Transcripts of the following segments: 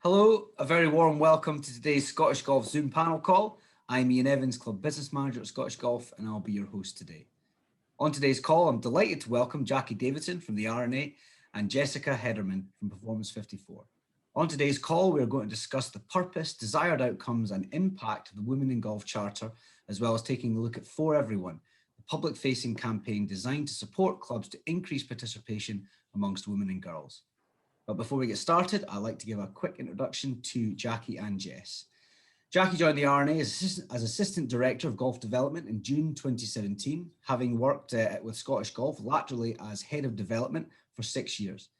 Hello, a very warm welcome to today's Scottish Golf Zoom panel call. I'm Ian Evans, Club Business Manager at Scottish Golf, and I'll be your host today. On today's call, I'm delighted to welcome Jackie Davidson from the R&A and Jessica Hedderman from Performance 54. On today's call, we are going to discuss the purpose, desired outcomes, and impact of the Women in Golf Charter, as well as taking a look at For Everyone, the public-facing campaign designed to support clubs to increase participation amongst women and girls. But before we get started, I'd like to give a quick introduction to Jackie and Jess. Jackie joined the R&A as Assistant Director of Golf Development in June 2017, having worked with Scottish Golf laterally as Head of Development for 6 years.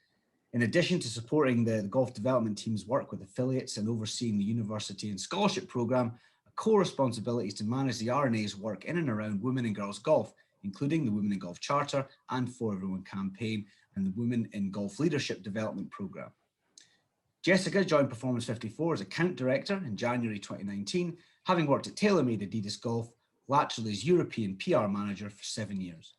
In addition to supporting the golf development team's work with affiliates and overseeing the university and scholarship programme, a core responsibility is to manage the R&A's work in and around women and girls golf, including the Women in Golf Charter and For Everyone campaign and the Women in Golf Leadership Development Programme. Jessica joined Performance 54 as Account Director in January 2019, having worked at TaylorMade Adidas Golf, laterally as European PR Manager for 7 years.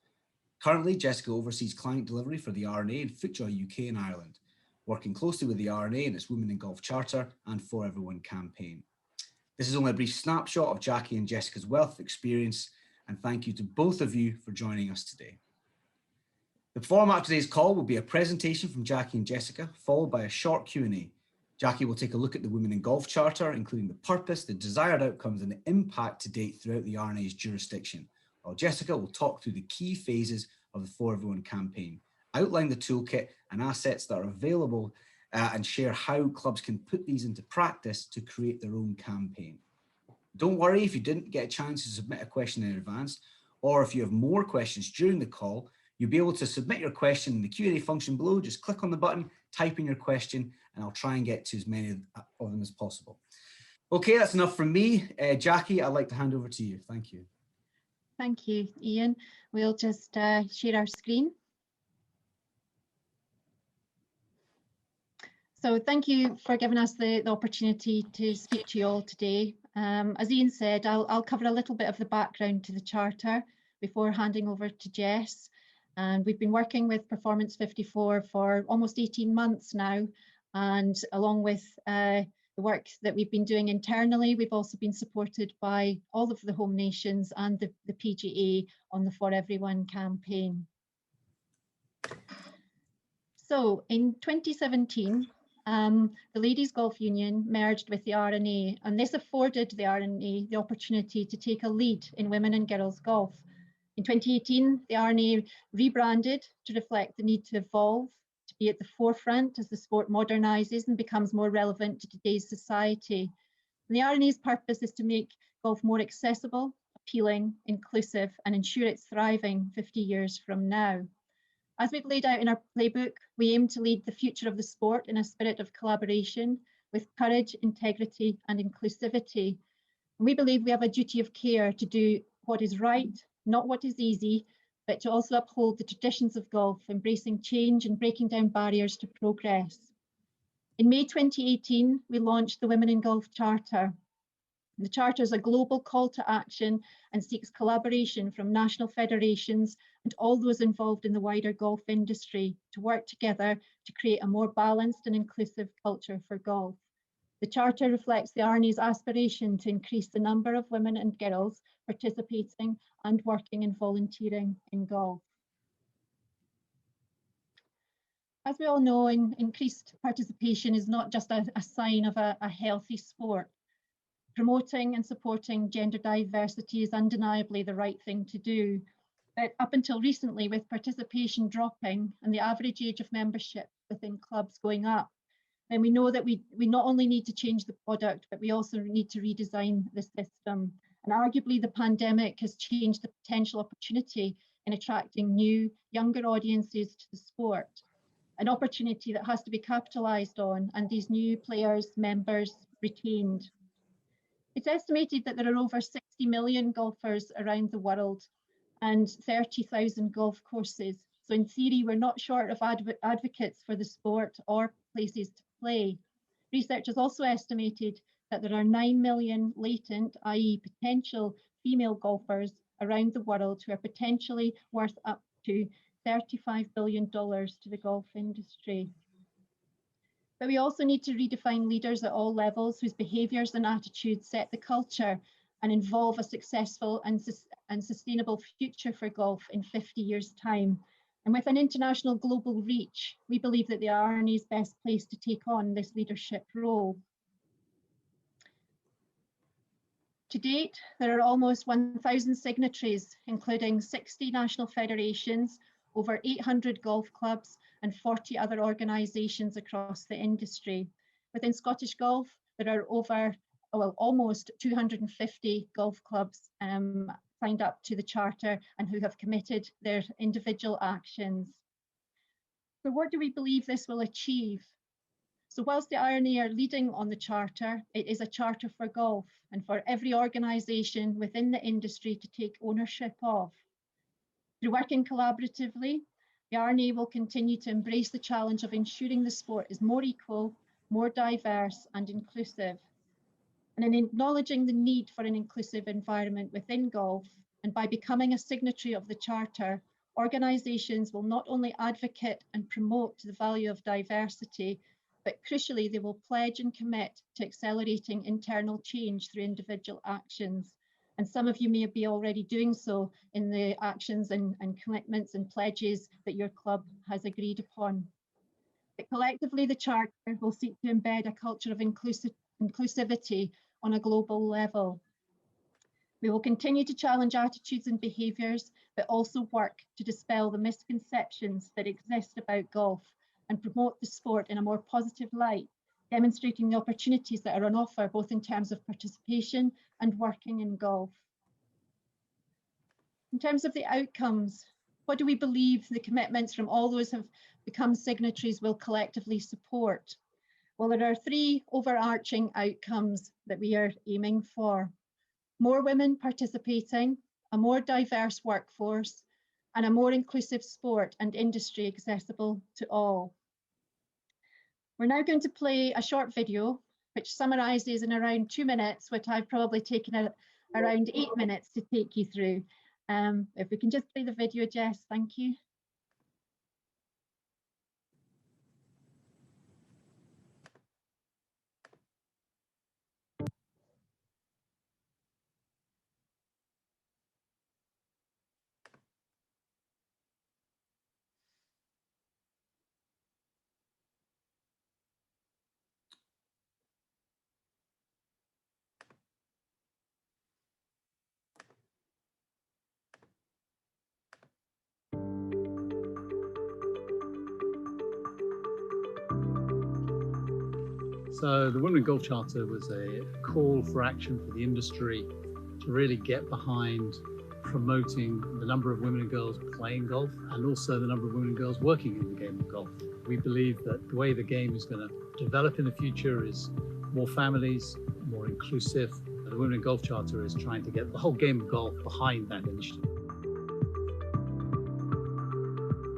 Currently, Jessica oversees client delivery for the R&A in FootJoy UK and Ireland, working closely with the R&A in its Women in Golf Charter and For Everyone campaign. This is only a brief snapshot of Jackie and Jessica's wealth of experience, and thank you to both of you for joining us today. The format of today's call will be a presentation from Jackie and Jessica, followed by a short Q&A. Jackie will take a look at the Women in Golf Charter, including the purpose, the desired outcomes, and the impact to date throughout the R&A's jurisdiction, while Jessica will talk through the key phases of the For Everyone campaign, outline the toolkit and assets that are available, and share how clubs can put these into practice to create their own campaign. Don't worry if you didn't get a chance to submit a question in advance, or if you have more questions during the call, you'll be able to submit your question in the Q&A function below. Just click on the button, type in your question, and I'll try and get to as many of them as possible. Okay, that's enough from me. Jackie, I'd like to hand over to you. Thank you. Thank you, Ian. We'll just share our screen. So thank you for giving us the opportunity to speak to you all today. As Ian said, I'll cover a little bit of the background to the Charter before handing over to Jess. And we've been working with Performance 54 for almost 18 months now. And along with the work that we've been doing internally, we've also been supported by all of the home nations and the PGA on the For Everyone campaign. So in 2017, the Ladies Golf Union merged with the R&A, and this afforded the R&A the opportunity to take a lead in women and girls golf. In 2018, the R&A rebranded to reflect the need to evolve, to be at the forefront as the sport modernises and becomes more relevant to today's society. And the R&A's purpose is to make golf more accessible, appealing, inclusive, and ensure it's thriving 50 years from now. As we've laid out in our playbook, we aim to lead the future of the sport in a spirit of collaboration with courage, integrity, and inclusivity. And we believe we have a duty of care to do what is right, not what is easy, but to also uphold the traditions of golf, embracing change and breaking down barriers to progress. In May 2018, we launched the Women in Golf Charter. The Charter is a global call to action and seeks collaboration from national federations and all those involved in the wider golf industry to work together to create a more balanced and inclusive culture for golf. The Charter reflects the R&A's aspiration to increase the number of women and girls participating and working and volunteering in golf. As we all know, increased participation is not just a sign of a healthy sport. Promoting and supporting gender diversity is undeniably the right thing to do. But up until recently, with participation dropping and the average age of membership within clubs going up, then we know that we not only need to change the product, but we also need to redesign the system. And arguably the pandemic has changed the potential opportunity in attracting new, younger audiences to the sport. An opportunity that has to be capitalised on and these new players, members retained. It's estimated that there are over 60 million golfers around the world and 30,000 golf courses. So in theory, we're not short of advocates for the sport or places to play. Research has also estimated that there are 9 million latent, i.e. potential female golfers around the world who are potentially worth up to $35 billion to the golf industry. But we also need to redefine leaders at all levels whose behaviours and attitudes set the culture and involve a successful and sustainable future for golf in 50 years' time. And with an international global reach, we believe that the RNA is best placed to take on this leadership role. To date, there are almost 1,000 signatories, including 60 national federations, over 800 golf clubs, and 40 other organisations across the industry. Within Scottish Golf, there are almost 250 golf clubs signed up to the Charter and who have committed their individual actions. So what do we believe this will achieve? So whilst the RNA are leading on the Charter, it is a charter for golf and for every organisation within the industry to take ownership of. Through working collaboratively, the RNA will continue to embrace the challenge of ensuring the sport is more equal, more diverse and inclusive. And in acknowledging the need for an inclusive environment within golf, and by becoming a signatory of the Charter, organisations will not only advocate and promote the value of diversity, but crucially, they will pledge and commit to accelerating internal change through individual actions. And some of you may be already doing so in the actions and commitments and pledges that your club has agreed upon. But collectively, the Charter will seek to embed a culture of inclusivity on a global level. We will continue to challenge attitudes and behaviours, but also work to dispel the misconceptions that exist about golf and promote the sport in a more positive light, demonstrating the opportunities that are on offer, both in terms of participation and working in golf. In terms of the outcomes, what do we believe the commitments from all those who have become signatories will collectively support? Well, there are three overarching outcomes that we are aiming for: more women participating, a more diverse workforce, and a more inclusive sport and industry accessible to all. We're now going to play a short video which summarises in around 2 minutes what I've probably taken around 8 minutes to take you through. If we can just play the video, Jess, thank you. So the Women in Golf Charter was a call for action for the industry to really get behind promoting the number of women and girls playing golf and also the number of women and girls working in the game of golf. We believe that the way the game is going to develop in the future is more families, more inclusive. The Women in Golf Charter is trying to get the whole game of golf behind that initiative.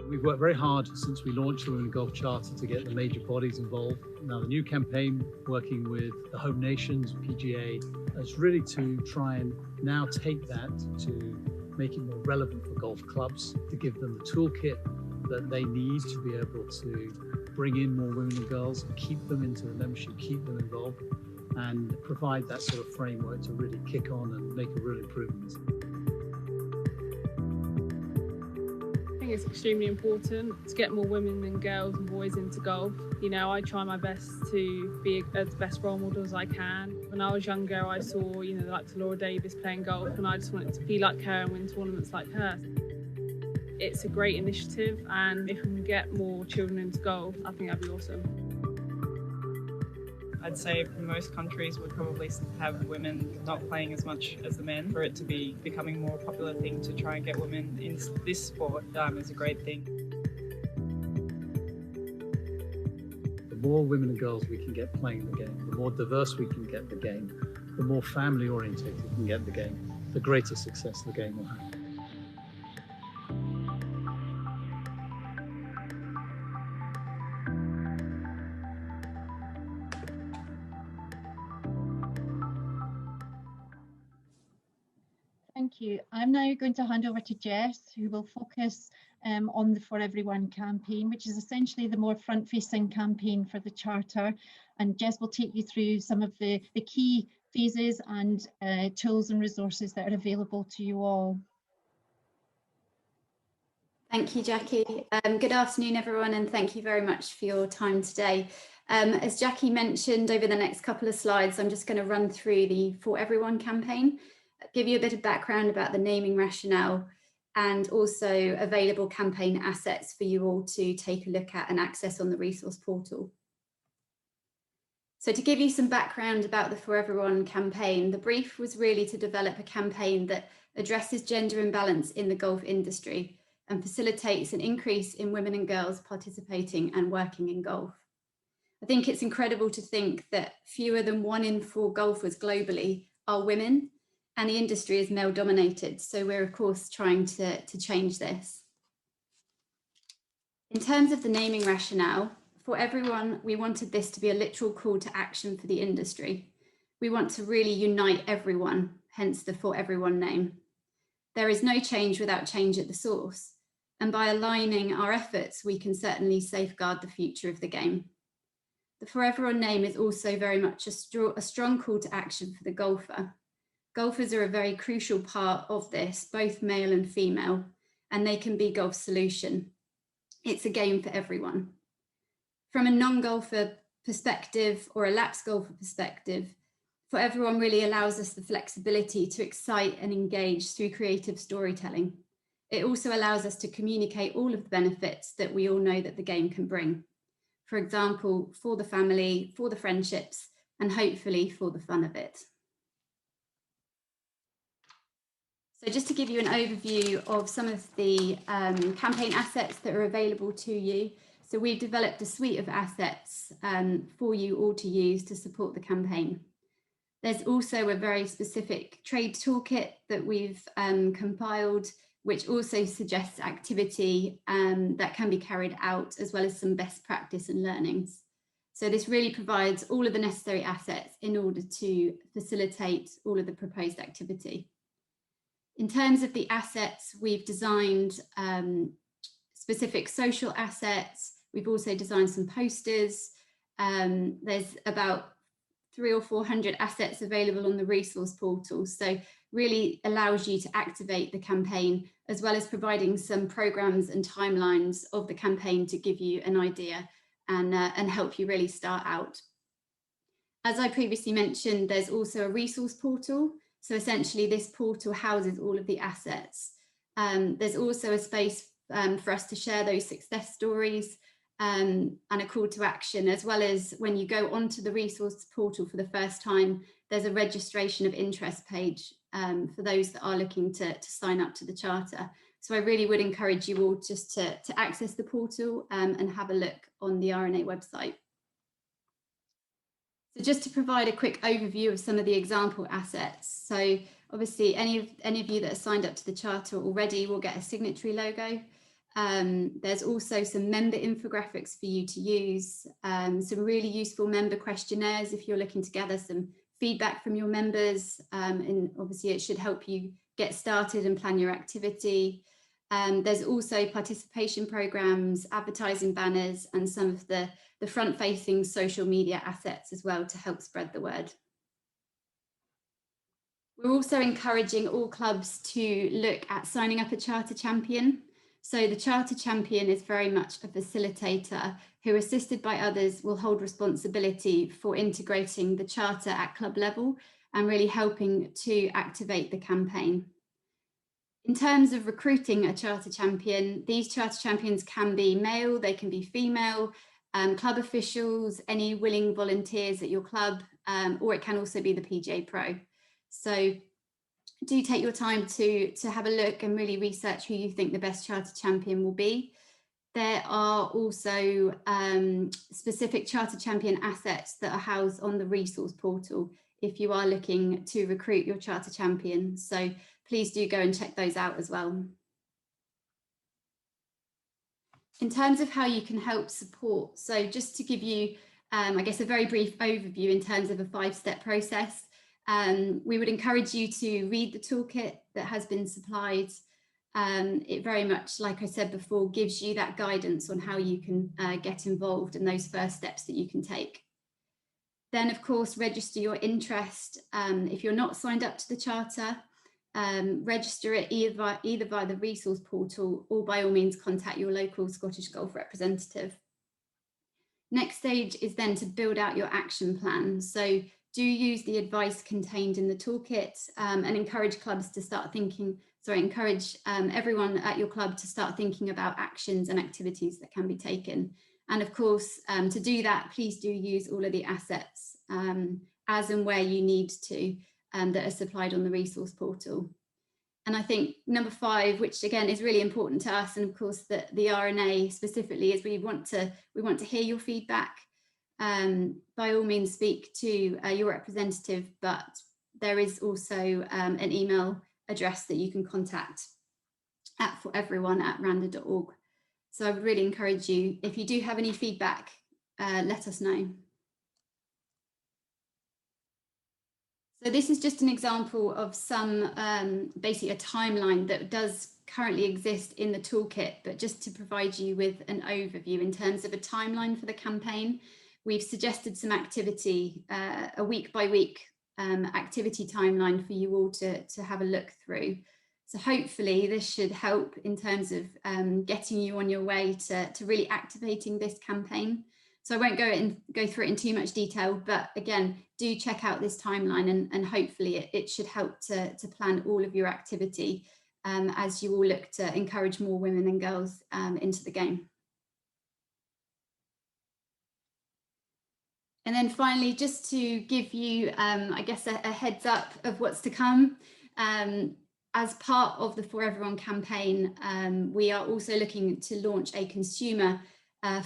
We've worked very hard since we launched the Women in Golf Charter to get the major bodies involved. Now the new campaign, working with the home nations, PGA, is really to try and now take that to make it more relevant for golf clubs, to give them the toolkit that they need to be able to bring in more women and girls, keep them into the membership, keep them involved, and provide that sort of framework to really kick on and make a real improvement. I think it's extremely important to get more women and girls and boys into golf. You know, I try my best to be the best role model as I can. When I was younger, I saw, you know, like Laura Davis playing golf, and I just wanted to be like her and win tournaments like her. It's a great initiative, and if we can get more children into golf, I think that'd be awesome. I'd say most countries would probably have women not playing as much as the men. For it to be becoming a more popular thing to try and get women in this sport is a great thing. The more women and girls we can get playing the game, the more diverse we can get the game, the more family oriented we can get the game, the greater success the game will have. Thank you. I'm now going to hand over to Jess, who will focus on the For Everyone campaign, which is essentially the more front-facing campaign for the Charter. And Jess will take you through some of the key phases and tools and resources that are available to you all. Thank you, Jackie. Good afternoon, everyone, and thank you very much for your time today. As Jackie mentioned, over the next couple of slides, I'm just going to run through the For Everyone campaign, give you a bit of background about the naming rationale, and also available campaign assets for you all to take a look at and access on the resource portal. So to give you some background about the For Everyone campaign, the brief was really to develop a campaign that addresses gender imbalance in the golf industry and facilitates an increase in women and girls participating and working in golf. I think it's incredible to think that fewer than 1 in 4 golfers globally are women, and the industry is male dominated. So we're of course trying to change this. In terms of the naming rationale, For Everyone, we wanted this to be a literal call to action for the industry. We want to really unite everyone, hence the For Everyone name. There is no change without change at the source. And by aligning our efforts, we can certainly safeguard the future of the game. The For Everyone name is also very much a strong call to action for the golfer. Golfers are a very crucial part of this, both male and female, and they can be golf's solution. It's a game for everyone. From a non-golfer perspective or a lapsed golfer perspective, For Everyone really allows us the flexibility to excite and engage through creative storytelling. It also allows us to communicate all of the benefits that we all know that the game can bring. For example, for the family, for the friendships, and hopefully for the fun of it. So just to give you an overview of some of the campaign assets that are available to you. So we've developed a suite of assets for you all to use to support the campaign. There's also a very specific trade toolkit that we've compiled, which also suggests activity that can be carried out, as well as some best practice and learnings. So this really provides all of the necessary assets in order to facilitate all of the proposed activity. In terms of the assets, we've designed specific social assets. We've also designed some posters. There's about 300 or 400 assets available on the resource portal. So really allows you to activate the campaign, as well as providing some programs and timelines of the campaign to give you an idea and help you really start out. As I previously mentioned, there's also a resource portal. So essentially this portal houses all of the assets. There's also a space for us to share those success stories and a call to action, as well as when you go onto the resource portal for the first time, there's a registration of interest page for those that are looking to sign up to the Charter. So I really would encourage you all just to access the portal and have a look on the RNA website. So just to provide a quick overview of some of the example assets. So obviously any of you that are signed up to the Charter already will get a signatory logo. There's also some member infographics for you to use, some really useful member questionnaires if you're looking to gather some feedback from your members, and obviously it should help you get started and plan your activity. There's also participation programs, advertising banners, and some of the front-facing social media assets as well to help spread the word. We're also encouraging all clubs to look at signing up a Charter champion. So the Charter champion is very much a facilitator who, assisted by others, will hold responsibility for integrating the Charter at club level and really helping to activate the campaign. In terms of recruiting a Charter champion, these Charter champions can be male, they can be female, club officials, any willing volunteers at your club, or it can also be the PGA Pro. So do take your time to have a look and really research who you think the best Charter champion will be. There are also specific Charter champion assets that are housed on the resource portal if you are looking to recruit your Charter champion. So please do go and check those out as well. In terms of how you can help support, so just to give you, I guess, a very brief overview in terms of a 5-step process. We would encourage you to read the toolkit that has been supplied. it very much, like I said before, gives you that guidance on how you can get involved and those first steps that you can take. Then, of course, register your interest. If you're not signed up to the charter, register it either via the resource portal or by all means contact your local Scottish Golf representative. Next stage is then to build out your action plan. So do use the advice contained in the toolkit and encourage clubs to start thinking, encourage everyone at your club to start thinking about actions and activities that can be taken. And of course, to do that, please do use all of the assets as and where you need to that are supplied on the resource portal. And I think number 5, which again is really important to us, and of course the RNA specifically, is we want to hear your feedback. By all means, speak to your representative, but there is also an email address that you can contact for everyone at randa.org. So I would really encourage you, if you do have any feedback, let us know. So this is just an example of some, basically a timeline that does currently exist in the toolkit, but just to provide you with an overview in terms of a timeline for the campaign, we've suggested some activity, a week by week activity timeline for you all to have a look through. So hopefully this should help in terms of getting you on your way to really activating this campaign. So I won't go through it in too much detail, but again, do check out this timeline and hopefully it should help to plan all of your activity as you all look to encourage more women and girls into the game. And then finally, just to give you, I guess, a heads up of what's to come. As part of the For Everyone campaign, we are also looking to launch a consumer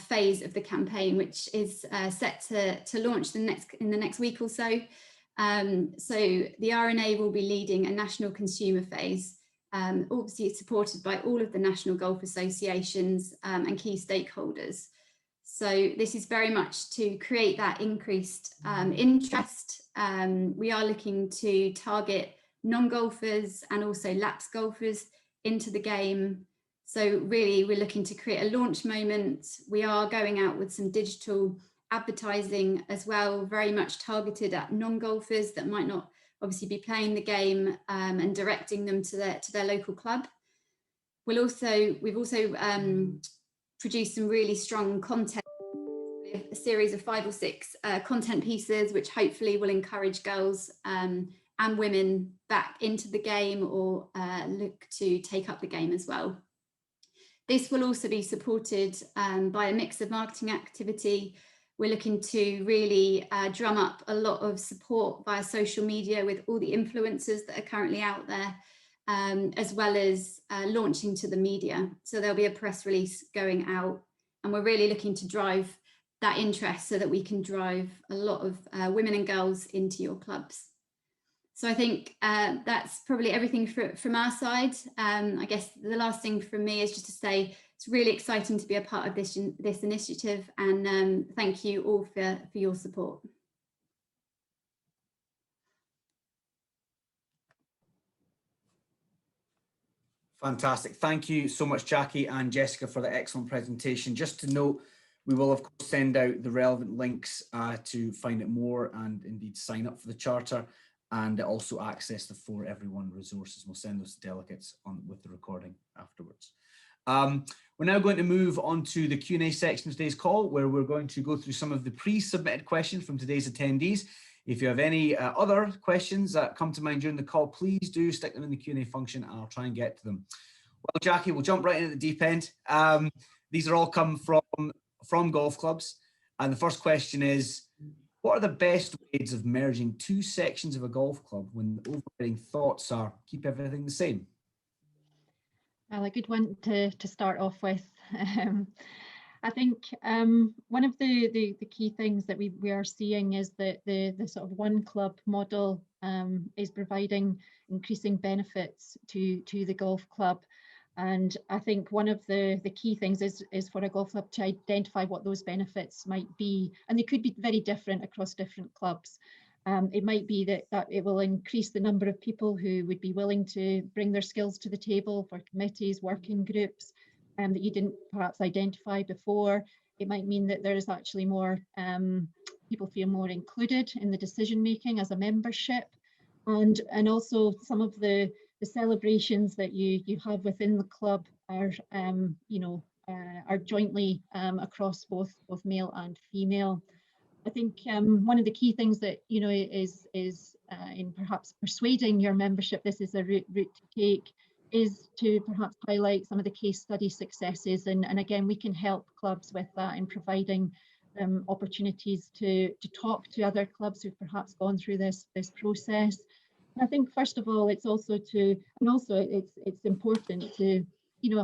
phase of the campaign, which is set to launch in the next week or so. So the RNA will be leading a national consumer phase. Obviously, it's supported by all of the national golf associations and key stakeholders. So this is very much to create that increased interest. We are looking to target non-golfers and also lapsed golfers into the game. So really, we're looking to create a launch moment. We are going out with some digital advertising as well, very much targeted at non-golfers that might not obviously be playing the game and directing them to their local club. We've also produced some really strong content, a series of 5 or 6 content pieces, which hopefully will encourage girls and women back into the game or look to take up the game as well. This will also be supported by a mix of marketing activity. We're looking to really drum up a lot of support via social media with all the influencers that are currently out there, as well as launching to the media. So there'll be a press release going out, and we're really looking to drive that interest so that we can drive a lot of women and girls into your clubs. So I think that's probably everything from our side. I guess the last thing from me is just to say it's really exciting to be a part of this initiative, and thank you all for your support. Fantastic. Thank you so much, Jackie and Jessica, for the excellent presentation. Just to note, we will of course send out the relevant links to find out more and indeed sign up for the charter, and also access the For Everyone resources. We'll send those to delegates with the recording afterwards. We're now going to move on to the Q&A section of today's call, where we're going to go through some of the pre-submitted questions from today's attendees. If you have any other questions that come to mind during the call, please do stick them in the Q&A function and I'll try and get to them. Well, Jackie, we'll jump right into the deep end. These are all come from golf clubs. And the first question is, what are the best ways of merging 2 sections of a golf club when the overriding thoughts are keep everything the same? Well, a good one to start off with. I think one of the key things that we are seeing is that the sort of one club model is providing increasing benefits to the golf club. And I think one of the key things is for a golf club to identify what those benefits might be. And they could be very different across different clubs. It might be that it will increase the number of people who would be willing to bring their skills to the table for committees, working groups, that you didn't perhaps identify before. It might mean that there is actually more, people feel more included in the decision making as a membership. And also some of the celebrations that you have within the club are, are jointly across both male and female. I think one of the key things that is in perhaps persuading your membership this is a route to take is to perhaps highlight some of the case study successes, and again we can help clubs with that in providing opportunities to talk to other clubs who've perhaps gone through this process. And I think first of all it's important to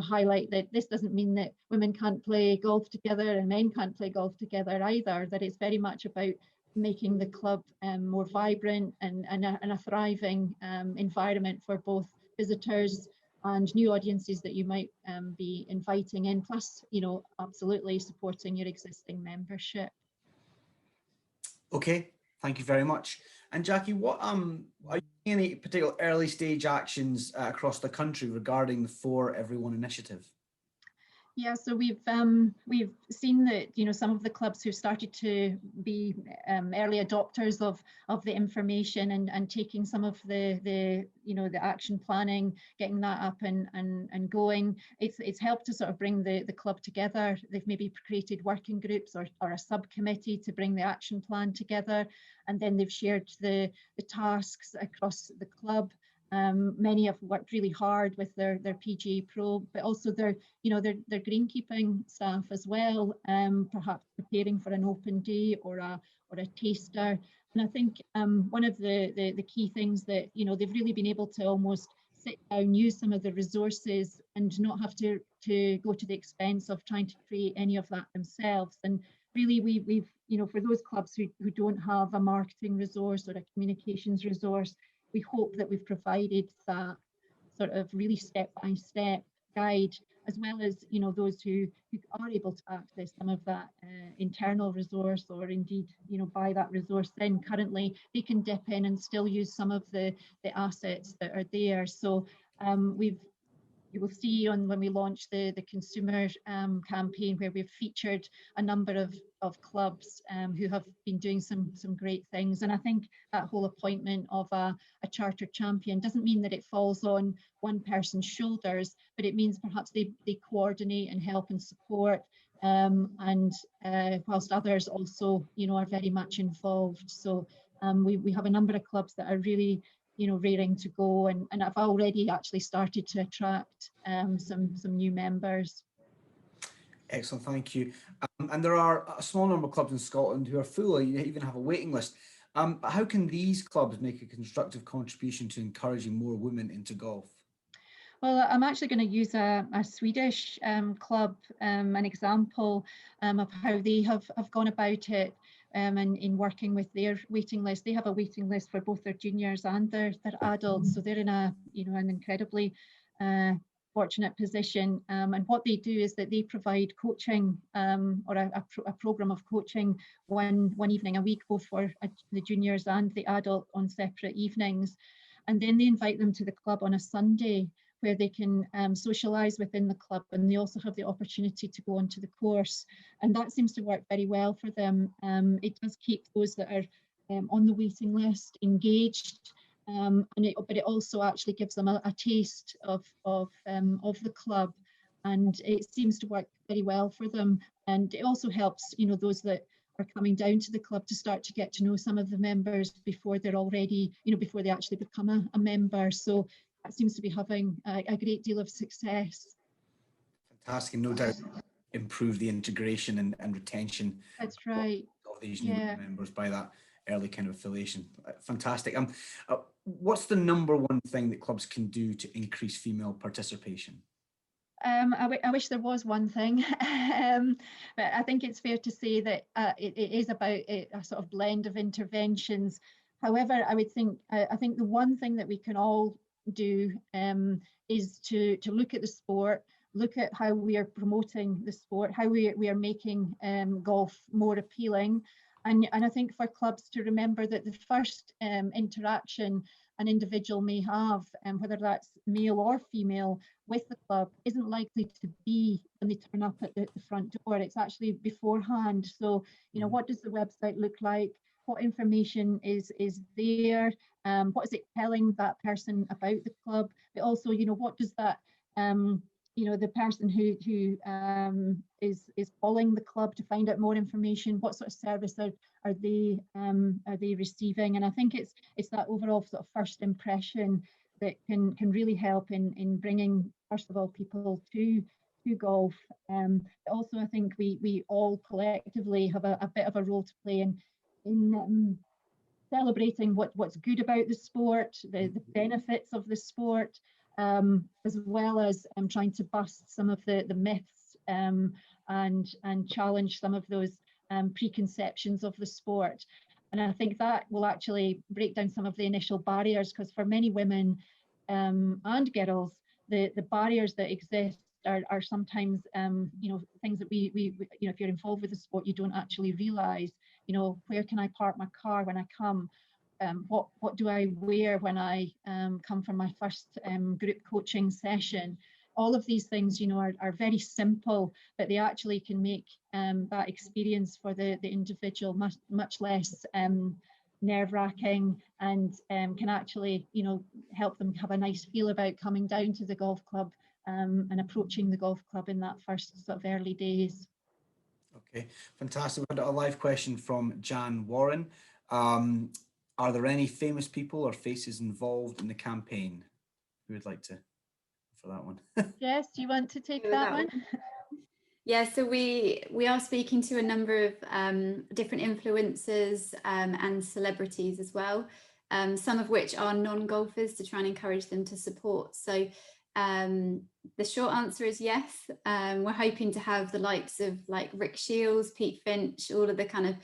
highlight that this doesn't mean that women can't play golf together and men can't play golf together either, that it's very much about making the club more vibrant and a thriving environment for both visitors and new audiences that you might be inviting in, plus absolutely supporting your existing membership. Okay, thank you very much. And Jackie, what are you seeing any particular early stage actions across the country regarding the For Everyone initiative? Yeah, so we've seen that some of the clubs who started to be early adopters of the information and taking some of the action planning, getting that up and going. It's helped to sort of bring the club together. They've maybe created working groups or a subcommittee to bring the action plan together, and then they've shared the tasks across the club. Many have worked really hard with their PGA Pro, but also their greenkeeping staff as well, perhaps preparing for an open day or a taster. And I think one of the key things that they've really been able to almost sit down, use some of the resources, and not have to go to the expense of trying to create any of that themselves. And really, we've for those clubs who don't have a marketing resource or a communications resource, we hope that we've provided that sort of really step-by-step guide, as well as those who are able to access some of that internal resource, or indeed buy that resource, then currently they can dip in and still use some of the assets that are there. So you will see when we launch the consumer campaign, where we've featured a number of clubs who have been doing some great things. And I think that whole appointment of a chartered champion doesn't mean that it falls on one person's shoulders, but it means perhaps they coordinate and help and support, and whilst others also are very much involved. So we have a number of clubs that are really raring to go, and I've already actually started to attract some new members. Excellent, thank you. And there are a small number of clubs in Scotland who are full. You even have a waiting list. How can these clubs make a constructive contribution to encouraging more women into golf? Well, I'm actually going to use a Swedish club, an example of how they have gone about it, and in working with their waiting list. They have a waiting list for both their juniors and their adults, so they're in an incredibly fortunate position. And what they do is that they provide coaching, or a program of coaching one evening a week, both for the juniors and the adult on separate evenings. And then they invite them to the club on a Sunday, where they can socialise within the club, and they also have the opportunity to go onto the course. And that seems to work very well for them. It does keep those that are on the waiting list engaged, but it also actually gives them a taste of the club, and it seems to work very well for them. And it also helps those that are coming down to the club to start to get to know some of the members before they're already, before they actually become a member. So that seems to be having a great deal of success. Fantastic, and no doubt improve the integration and retention. That's right. Of these new members by that early kind of affiliation. Fantastic. What's the number one thing that clubs can do to increase female participation? I wish there was one thing, but I think it's fair to say that it is about a sort of blend of interventions. However, I think the one thing that we can all do is to look at the sport, look at how we are promoting the sport, how we are making golf more appealing, And I think for clubs to remember that the first interaction an individual may have, whether that's male or female, with the club isn't likely to be when they turn up at the front door. It's actually beforehand. So, you know, what does the website look like? What information is there? What is it telling that person about the club? But also, you know, what does that you know, the person who is calling the club to find out more information, what sort of service are they receiving? And I think it's that overall sort of first impression that can really help in bringing, first of all, people to golf. But also, I think we all collectively have a bit of a role to play in celebrating what's good about the sport, the benefits of the sport, as well as trying to bust some of the myths and challenge some of those preconceptions of the sport. And I think that will actually break down some of the initial barriers, because for many women and girls, the barriers that exist are sometimes you know, things that we you know, if you're involved with the sport, you don't actually realize, you know, where can I park my car when I come? What do I wear when I come from my first group coaching session? All of these things, you know, are very simple, but they actually can make that experience for the individual much less nerve-wracking, and can actually, you know, help them have a nice feel about coming down to the golf club and approaching the golf club in that first sort of early days. Okay, fantastic. We had a live question from Jan Warren. Are there any famous people or faces involved in the campaign? Who would like to for that one? Jess, do you want to take that one? Yeah, so we are speaking to a number of different influencers and celebrities as well, some of which are non-golfers, to try and encourage them to support. So the short answer is yes. We're hoping to have the likes of like Rick Shields, Pete Finch, all of the kind of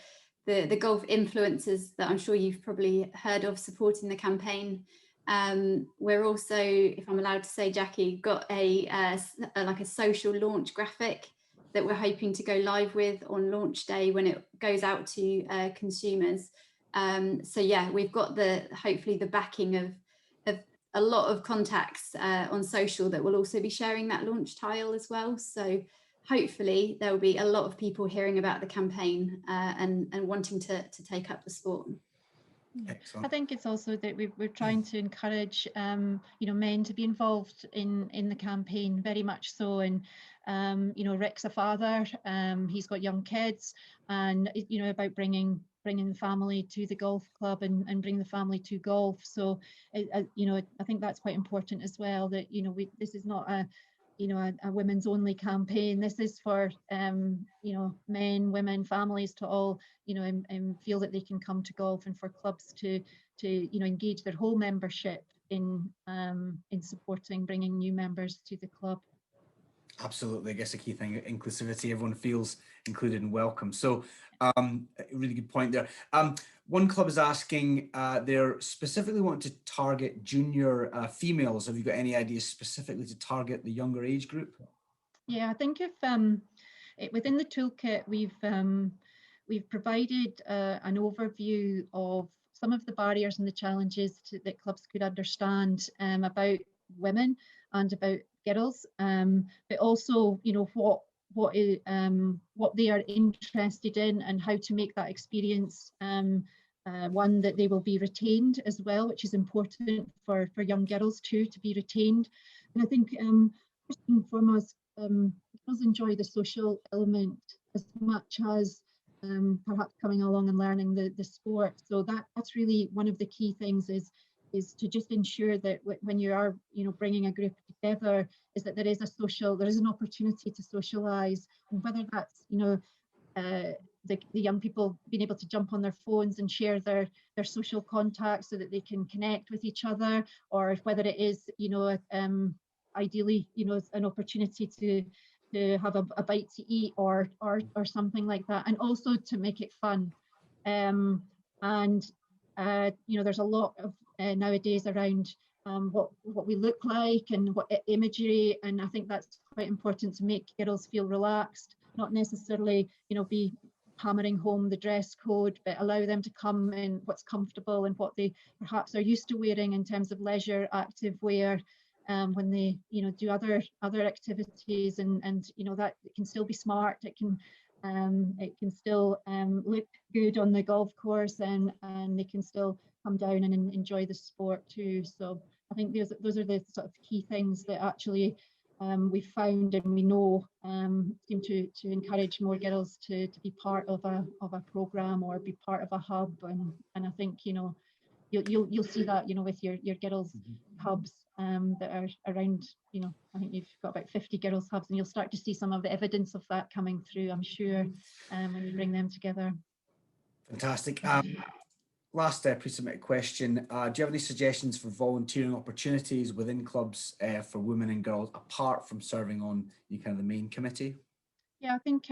the golf influencers that I'm sure you've probably heard of supporting the campaign. We're also, if I'm allowed to say, Jackie, got like a social launch graphic that we're hoping to go live with on launch day when it goes out to consumers. So yeah, we've got hopefully the backing of a lot of contacts on social that will also be sharing that launch tile as well. So hopefully there will be a lot of people hearing about the campaign and wanting to take up the sport. Excellent. I think it's also that we're trying to encourage you know, men to be involved in the campaign very much so. And you know, Rick's a father, he's got young kids, and you know, about bringing the family to the golf club and bring the family to golf. So you know, I think that's quite important as well, that, you know, this is not a, you know, a women's only campaign. This is for you know, men, women, families to all, you know, feel that they can come to golf, and for clubs to you know, engage their whole membership in supporting bringing new members to the club. Absolutely. I guess the key thing, inclusivity, everyone feels included and welcome. So really good point there. One club is asking, they're specifically want to target junior females. Have you got any ideas specifically to target the younger age group? Yeah, I think if within the toolkit, we've provided an overview of some of the barriers and the challenges that clubs could understand about women and about girls, but also, you know, what they are interested in, and how to make that experience one that they will be retained as well, which is important for young girls too, to be retained. And I think first and foremost, does enjoy the social element as much as perhaps coming along and learning the sport. So that's really one of the key things, is to just ensure that when you are, you know, bringing a group together, is that there is an opportunity to socialize, and whether that's, you know, the young people being able to jump on their phones and share their social contacts so that they can connect with each other, or whether it is, you know, ideally, you know, an opportunity to have a bite to eat or something like that, and also to make it fun. And you know, there's a lot of nowadays around what we look like and what imagery, and I think that's quite important to make girls feel relaxed, not necessarily, you know, be hammering home the dress code, but allow them to come in what's comfortable and what they perhaps are used to wearing in terms of leisure active wear, when they do other activities, and that it can still be smart. It can still look good on the golf course, and they can still come down and enjoy the sport too. So I think those are the sort of key things that actually we've found and we know seem to encourage more girls to be part of a program or be part of a hub, and I think you'll see that with your girls hubs that are around. I think you've got about 50 girls hubs, and you'll start to see some of the evidence of that coming through, I'm sure, when you bring them together. Fantastic. Last pre-submitted question. Do you have any suggestions for volunteering opportunities within clubs for women and girls apart from serving on kind of the main committee? Yeah, I think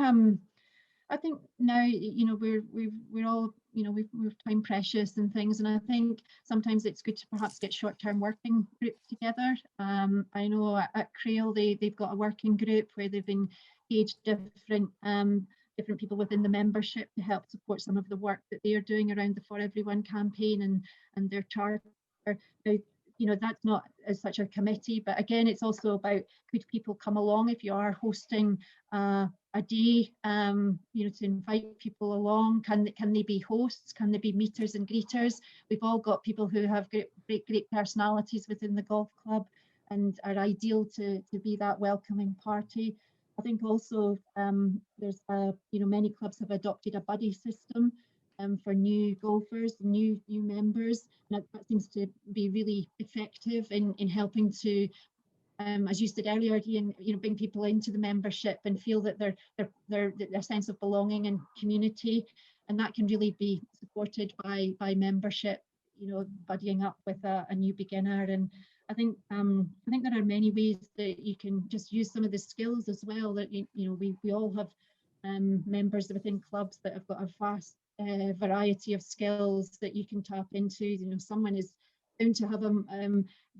now we're all we've time precious and things, and I think sometimes it's good to perhaps get short-term working groups together. I know at Crail they've got a working group where they've engaged different people within the membership to help support some of the work that they are doing around the For Everyone campaign and their charter. Now, that's not as such a committee, but again, it's also about could people come along if you are hosting a day, to invite people along. Can they be hosts? Can they be meeters and greeters? We've all got people who have great personalities within the golf club and are ideal to be that welcoming party. I think also there's many clubs have adopted a buddy system for new golfers, new members, and that seems to be really effective in helping to, as you said earlier, Ian, bring people into the membership and feel that their sense of belonging and community, and that can really be supported by membership, buddying up with a new beginner. And I think there are many ways that you can just use some of the skills as well that we all have members within clubs that have got a vast variety of skills that you can tap into. Someone is going to have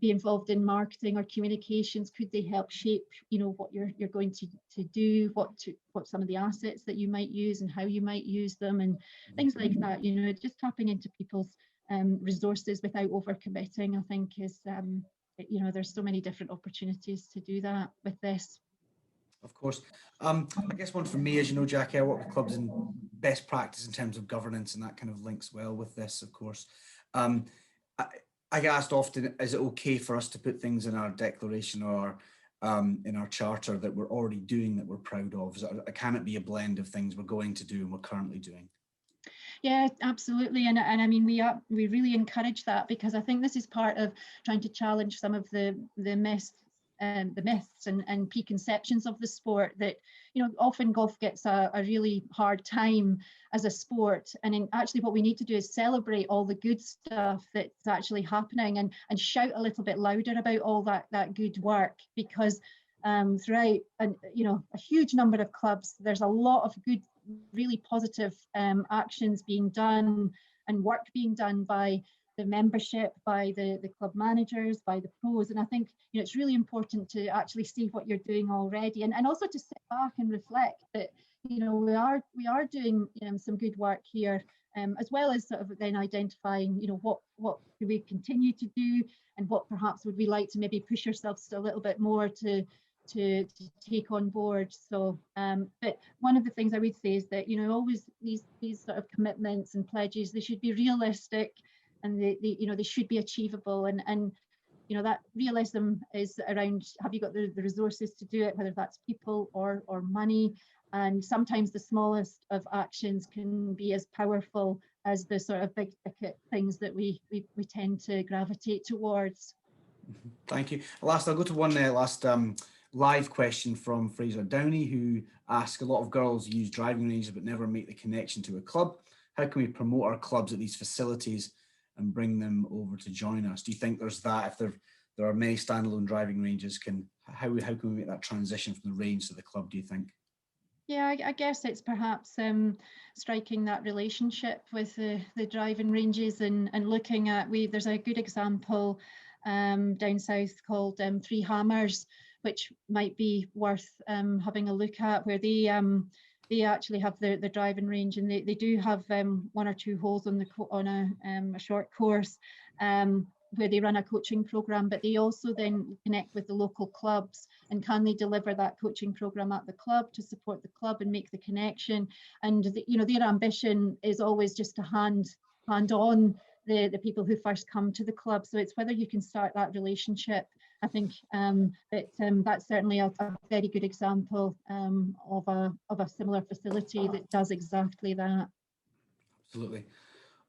be involved in marketing or communications. Could they help shape what you're going to do, what some of the assets that you might use and how you might use them, and things like that. Just tapping into people's resources without overcommitting, I think is there's so many different opportunities to do that with this. Of course. I guess one for me, as you know, Jackie, I work with clubs in best practice in terms of governance, and that kind of links well with this, of course. I get asked often, is it okay for us to put things in our declaration or in our charter that we're already doing that we're proud of? Can it be a blend of things we're going to do and we're currently doing? Yeah, absolutely, and I mean we really encourage that, because I think this is part of trying to challenge some of the myths and preconceptions of the sport, that often golf gets a really hard time as a sport, and actually what we need to do is celebrate all the good stuff that's actually happening and shout a little bit louder about all that good work, because throughout a huge number of clubs there's a lot of good, really positive actions being done and work being done by the membership, by the club managers, by the pros, and I think it's really important to actually see what you're doing already, and also to sit back and reflect that we are doing some good work here, as well as sort of then identifying what do we continue to do, and what perhaps would we like to maybe push ourselves a little bit more to take on board. So but one of the things I would say is that always these sort of commitments and pledges, they should be realistic, and they should be achievable, and that realism is around, have you got the resources to do it, whether that's people or money, and sometimes the smallest of actions can be as powerful as the sort of big ticket things that we tend to gravitate towards. Thank you. I'll go to one last live question from Fraser Downey, who asks, a lot of girls use driving ranges but never make the connection to a club. How can we promote our clubs at these facilities and bring them over to join us? Do you think there's that, if there are many standalone driving ranges, how can we make that transition from the range to the club, do you think? Yeah, I guess it's perhaps striking that relationship with the driving ranges and looking at, there's a good example down south called Three Hammers, which might be worth having a look at, where they they actually have the driving range, and they do have 1 or 2 holes on a short course where they run a coaching program, but they also then connect with the local clubs, and can they deliver that coaching program at the club to support the club and make the connection. And their ambition is always just to hand on the people who first come to the club. So it's whether you can start that relationship. I think that's certainly a very good example of a similar facility that does exactly that. Absolutely.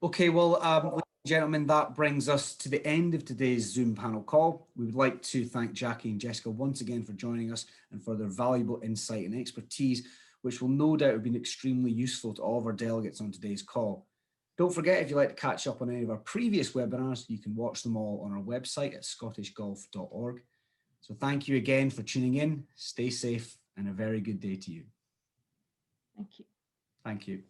Okay, well, ladies and gentlemen, that brings us to the end of today's Zoom panel call. We would like to thank Jackie and Jessica once again for joining us and for their valuable insight and expertise, which will no doubt have been extremely useful to all of our delegates on today's call. Don't forget, if you'd like to catch up on any of our previous webinars, you can watch them all on our website at scottishgolf.org. So thank you again for tuning in. Stay safe and a very good day to you. Thank you. Thank you.